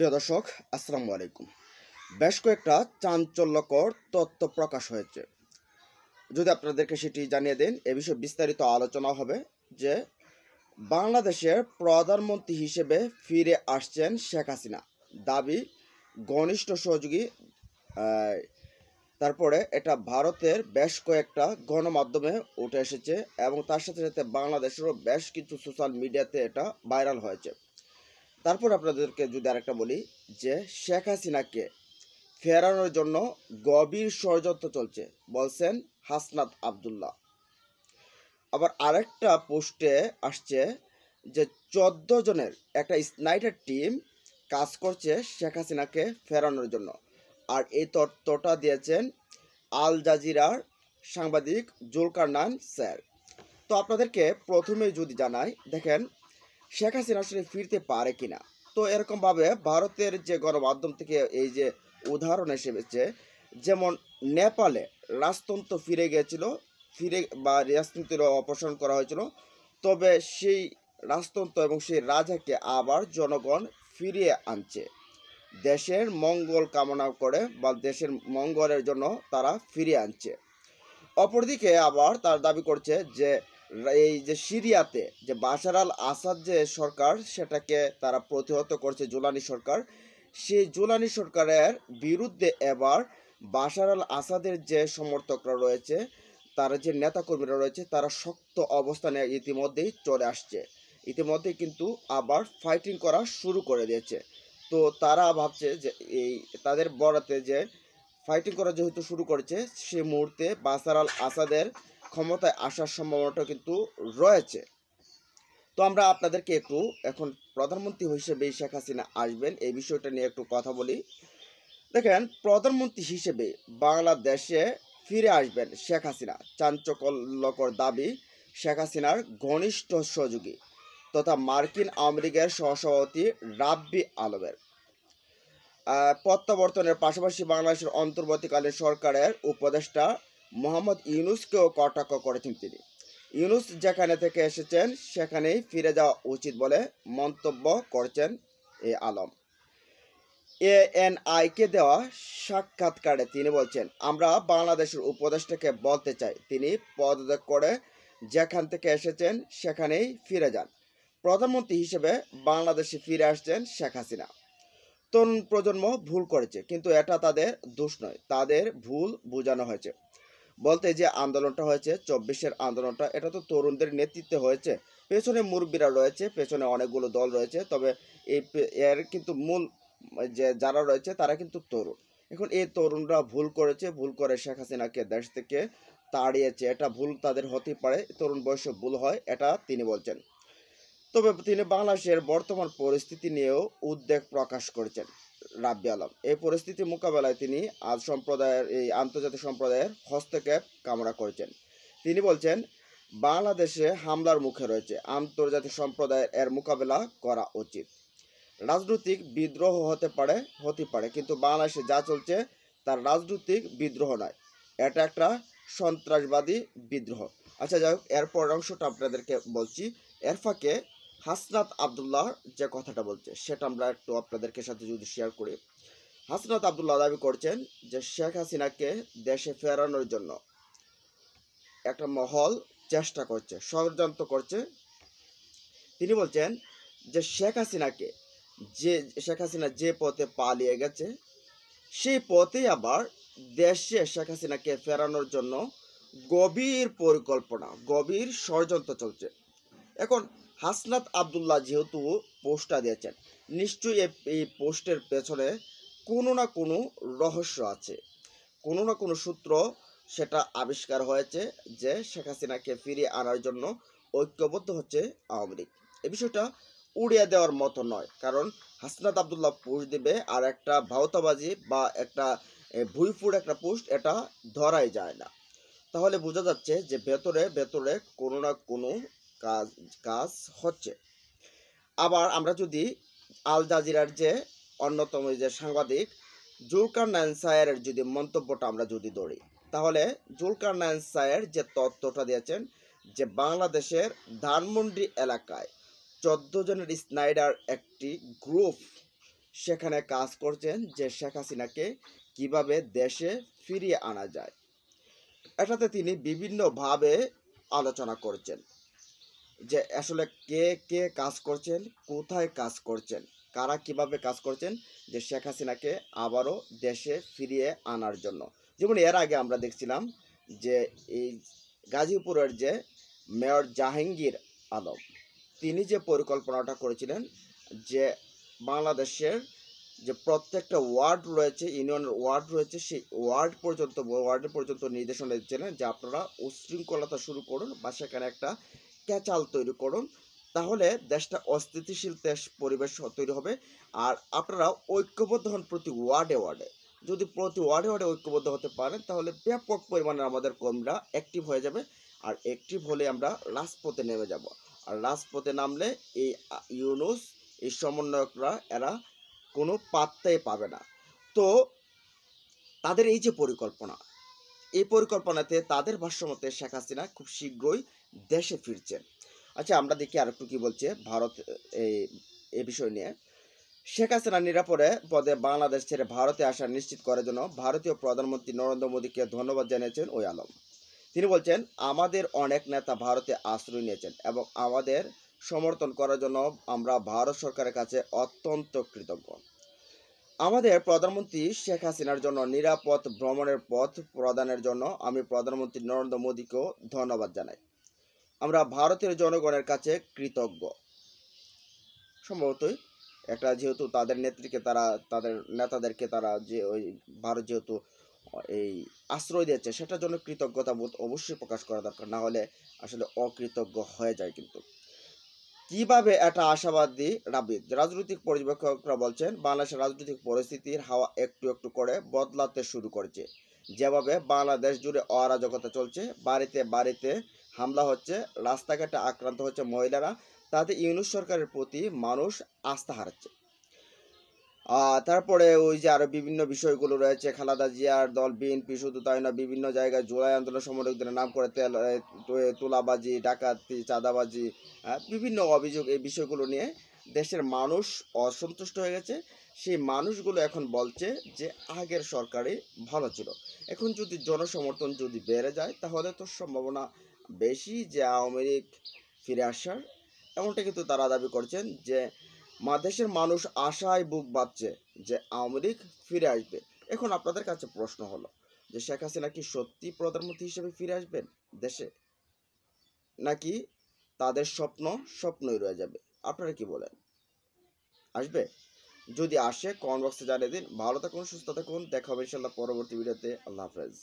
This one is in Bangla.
প্রিয় দর্শক, আসসালামু আলাইকুম। বেশ কয়েকটা চাঞ্চল্যকর তথ্য প্রকাশ হয়েছে। যদি আপনাদেরকে সেটি জানিয়ে দেন, এ বিষয়ে বিস্তারিত আলোচনা হবে যে বাংলাদেশের প্রধানমন্ত্রী হিসেবে ফিরে আসছেন শেখ হাসিনা, দাবি ঘনিষ্ঠ সহযোগী। আহ, তারপরে এটা ভারতের বেশ কয়েকটা গণমাধ্যমে উঠে এসেছে এবং তার সাথে সাথে বাংলাদেশেরও বেশ কিছু সোশ্যাল মিডিয়াতে এটা ভাইরাল হয়েছে। তারপর আপনাদেরকে যদি আরেকটা বলি যে শেখ হাসিনাকে ফেরানোর জন্য গভীর ষড়যন্ত্র চলছে বলছেন হাসনাত আবদুল্লাহ। আবার আরেকটা পোস্টে আসছে যে 14 জনের একটা স্নাইডার টিম কাজ করছে শেখ হাসিনাকে ফেরানোর জন্য। আর এই তথ্যটা দিয়েছেন আল জাজিরার সাংবাদিক জুলকারনাইন স্যার। তো আপনাদেরকে প্রথমে যদি জানাই, দেখেন শেখ হাসিনা আসলে ফিরতে পারে কিনা। তো এরকমভাবে ভারতের যে গণমাধ্যম থেকে এই যে উদাহরণ এসেছে, যেমন নেপালে রাজতন্ত্র ফিরে বা রাজতন্ত্র অপসারণ করা হয়েছিল, তবে সেই রাজতন্ত্র এবং সেই রাজাকে আবার জনগণ ফিরিয়ে আনছে দেশের মঙ্গল কামনা করে বা দেশের মঙ্গলের জন্য তারা ফিরিয়ে আনছে। অপরদিকে আবার তার দাবি করছে যে এই যে সিরিয়াতে যে বাশার আল আসাদ যে সরকার, সেটাকে তারা প্রতিহত করছে জুলানি সরকার। সেই জুলানি সরকারের বিরুদ্ধে এবার বাশার আল আসাদের যে সমর্থকরা রয়েছে, তারা যে নেতাকর্মীরা রয়েছে, তারা শক্ত অবস্থানে ইতিমধ্যেই চলে আসছে। ইতিমধ্যেই কিন্তু আবার ফাইটিং করা শুরু করে দিয়েছে। তো তারা ভাবছে যে এই তাদের বরাতে যে ফাইটিং করা যেহেতু শুরু করেছে, সে মুহূর্তে বাশার আল আসাদের ক্ষমতায় আসার সম্ভাবনাটা কিন্তু রয়েছে। তো আমরা আপনাদেরকে একটু এখন প্রধানমন্ত্রী হিসেবে শেখ হাসিনা আসবেন এই বিষয়টা নিয়ে একটু কথা বলি। দেখেন, প্রধানমন্ত্রী হিসেবে বাংলাদেশে ফিরে আসবেন শেখ হাসিনা, চাঞ্চল্যকর দাবি শেখ হাসিনার ঘনিষ্ঠ সহযোগী তথা মার্কিন আওয়ামী লীগের সহসভাপতি রাব্বি আলমের। প্রত্যাবর্তনের পাশাপাশি বাংলাদেশের অন্তর্বর্তীকালীন সরকারের উপদেষ্টা মোহাম্মদ ইউনূসকেও কটাক্ষ করেছেন তিনি। ইউনূস যেখানে থেকে এসেছেন সেখানেই ফিরে যাওয়া উচিত বলে মন্তব্য করেছেন এ আলম। এএনআইকে দেওয়া সাক্ষাৎকারে তিনি বলছেন, আমরা বাংলাদেশের উপদেষ্টাকে বলতে চাই তিনি পদত্যাগ করে যেখান থেকে এসেছেন সেখানেই ফিরে যান। প্রধানমন্ত্রী হিসেবে বাংলাদেশে ফিরে আসছেন শেখ হাসিনা। তরুণ প্রজন্ম ভুল করেছে, কিন্তু এটা তাদের দোষ নয়, তাদের ভুল বোঝানো হয়েছে। বলতে যে আন্দোলনটা হয়েছে 24-এর আন্দোলনটা, এটা তো তরুণদের নেতৃত্বে হয়েছে। পেছনে মুরব্বীরা রয়েছে, পেছনে অনেকগুলো দল রয়েছে, তবে এর কিন্তু মূল যে যারা রয়েছে তারা কিন্তু তরুণ। এখন এই তরুণরা ভুল করেছে, ভুল করে শেখ হাসিনাকে দেশ থেকে তাড়িয়েছে। এটা ভুল তাদের হতে পারে, তরুণ বয়সে ভুল হয়, এটা তিনি বলছেন। তবে তিনি বাংলাদেশের বর্তমান পরিস্থিতি নিয়েও উদ্বেগ প্রকাশ করেছেন রাব্বি আলম। এই পরিস্থিতি মোকাবেলায় তিনি আন্তর্জাতিক সম্প্রদায়ের হস্তক্ষেপ কামনা করেছেন। তিনি বলছেন, বাংলাদেশে হামলার মুখে রয়েছে, আন্তর্জাতিক সম্প্রদায়ের এর মোকাবেলা করা উচিত। রাজনৈতিক বিদ্রোহ হতে পারে, কিন্তু বাংলাদেশে যা চলছে তার রাজনৈতিক বিদ্রোহ নয়, এটা একটা সন্ত্রাসবাদী বিদ্রোহ। আচ্ছা, যাই হোক, এরপর অংশটা আপনাদেরকে বলছি। এর ফাঁকে হাসনাত আবদুল্লাহ যে কথাটা বলছে সেটা আমরা একটু আপনাদেরকে সাথে যদি শেয়ার করি। হাসনাত আবদুল্লাহ দাবি করছেন যে শেখ হাসিনাকে দেশে ফেরানোর জন্য একটা মহল চেষ্টা করছে, ষড়যন্ত্র করছে। তিনি বলছেন যে শেখ হাসিনা যে পথে পালিয়ে গেছে, সেই পথেই আবার দেশে শেখ হাসিনাকে ফেরানোর জন্য গভীর পরিকল্পনা, গভীর ষড়যন্ত্র চলছে। এখন হাসনাত আবদুল্লাহ যেহেতু পোস্টটা দিয়েছেন, নিশ্চয়ই এই পোস্টের পেছনে কোনো না কোনো রহস্য আছে, কোনো না কোনো সূত্র সেটা আবিষ্কার হয়েছে যে শেখ হাসিনাকে ফিরিয়ে আনার জন্য ঐক্যবদ্ধ হচ্ছে আওয়ামী লীগ। এ বিষয়টা উড়িয়ে দেওয়ার মতো নয়, কারণ হাসনাত আবদুল্লাহ পোস্ট দেবে আর একটা ভাওতাবাজি বা একটা ভুইফুড় একটা পোস্ট, এটা ধরাই যায় না। তাহলে বোঝা যাচ্ছে যে ভেতরে ভেতরে কোনো না কোনো কাজ হচ্ছে। আবার আমরা যদি আল জাজিরার যে অন্যতম যে সাংবাদিক জুলকারনাইন স্যারের যদি মন্তব্যটা আমরা যদি ধরি, তাহলে জুলকারনাইন স্যার যে তথ্যটা দিয়েছেন যে বাংলাদেশের ধানমন্ডি এলাকায় 14 জনের স্নাইডার একটি গ্রুপ সেখানে কাজ করছেন যে শেখ হাসিনাকে কিভাবে দেশে ফিরিয়ে আনা যায়। এটাতে তিনি বিভিন্নভাবে আলোচনা করছেন যে আসলে কে কে কাজ করছেন, কোথায় কাজ করছেন, কারা কিভাবে কাজ করছেন যে শেখ হাসিনাকে আবারও দেশে ফিরিয়ে আনার জন্য। যেমন এর আগে আমরা দেখছিলাম যে এই গাজীপুরের যে মেয়র জাহাঙ্গীর আলম, তিনি যে পরিকল্পনাটা করেছিলেন যে বাংলাদেশের যে প্রত্যেকটা ওয়ার্ড রয়েছে, ইউনিয়নের ওয়ার্ড রয়েছে, সেই ওয়ার্ড পর্যন্ত নির্দেশনা দিচ্ছিলেন যে আপনারা উশৃঙ্খলতা শুরু করুন বা সেখানে একটা ক্যাচাল তৈরি করুন, তাহলে দেশটা অস্থিতিশীল দেশ পরিবেশ তৈরি হবে। আর আপনারা ঐক্যবদ্ধ হন প্রতি ওয়ার্ডে ওয়ার্ডে। যদি প্রতি ওয়ার্ডে ওয়ার্ডে ঐক্যবদ্ধ হতে পারেন তাহলে ব্যাপক পরিমাণে আমাদের কর্মীরা অ্যাক্টিভ হয়ে যাবে। আর অ্যাক্টিভ হলে আমরা রাজপথে নেমে যাব। আর রাজপথে নামলে এই ইউনুস, এই সমন্বয়করা এরা কোনো পাত্তাই পাবে না। তো তাদের এই যে পরিকল্পনা, এই পরিকল্পনাতে তাদের ভাষ্যমতে শেখ হাসিনা খুব শীঘ্রই দেশে ফিরছেন। আচ্ছা, আমরা দেখি আর একটু কি বলছে ভারত এই বিষয় নিয়ে। শেখ হাসিনা নিরাপদে পদে বাংলাদেশ ছেড়ে ভারতে আসা নিশ্চিত করার জন্য ভারতীয় প্রধানমন্ত্রী নরেন্দ্র মোদীকে ধন্যবাদ জানিয়েছেন ওই আলম। তিনি বলছেন, আমাদের অনেক নেতা ভারতে আশ্রয় নিয়েছেন এবং আমাদের সমর্থন করার জন্য আমরা ভারত সরকারের কাছে অত্যন্ত কৃতজ্ঞ। আমাদের প্রধানমন্ত্রী শেখ হাসিনার জন্য নিরাপদ ভ্রমণের পথ প্রদানের জন্য আমি প্রধানমন্ত্রী নরেন্দ্র মোদীকেও ধন্যবাদ জানাই। আমরা ভারতের জনগণের কাছে কৃতজ্ঞ। সম্ভবতই একটা, যেহেতু তাদের নেত্রীকে তারা, তাদের নেতাদেরকে তারা যে ওই ভারত যেহেতু এই আশ্রয় দিয়েছে, সেটার জন্য কৃতজ্ঞতা বোধ অবশ্যই প্রকাশ করা দরকার, না হলে আসলে অকৃতজ্ঞ হয়ে যায়। কিন্তু কিভাবে এটা আশাবাদী রাজনৈতিক পর্যবেক্ষকরা বলছেন, বাংলাদেশের রাজনৈতিক পরিস্থিতির হাওয়া একটু একটু করে বদলাতে শুরু করেছে। যেভাবে বাংলাদেশ জুড়ে অরাজকতা চলছে, বাড়িতে বাড়িতে হামলা হচ্ছে, রাস্তাঘাটে আক্রান্ত হচ্ছে মহিলারা, তাতে ইউনূস সরকারের প্রতি মানুষ আস্থা হারাচ্ছে। তারপরে ওই যে আরো বিভিন্ন বিষয়গুলো রয়েছে, খালেদা জিয়ার দল বিএনপি শুধু তাই না, বিভিন্ন জায়গায় জুলাই আন্দোলন সমন্বয়কদের নাম করে তোলাবাজি, ডাকাতি, চাঁদাবাজি, বিভিন্ন অভিযোগ, এই বিষয়গুলো নিয়ে দেশের মানুষ অসন্তুষ্ট হয়ে গেছে। সেই মানুষগুলো এখন বলছে যে আগের সরকারই ভালো ছিল। এখন যদি জনসমর্থন যদি বেড়ে যায় তাহলে তো সম্ভাবনা বেশি যে আওয়ামী লীগ ফিরে আসার, এমনটা কিন্তু তারা দাবি করছেন যে দেশের মানুষ আশায় বুক বাঁধছে যে আওয়ামী লীগ ফিরে আসবে। এখন আপনাদের কাছে প্রশ্ন হলো যে শেখ হাসিনা কি সত্যি প্রধানমন্ত্রী হিসেবে ফিরে আসবেন দেশে, নাকি তাদের স্বপ্নই রয়ে যাবে? আপনারা কি বলেন, আসবে? যদি আসে কমেন্ট বক্সে জানিয়ে দিন। ভালো থাকুন, সুস্থ থাকুন, দেখা হবে ইনশাল্লাহ পরবর্তী ভিডিওতে। আল্লাহ হাফেজ।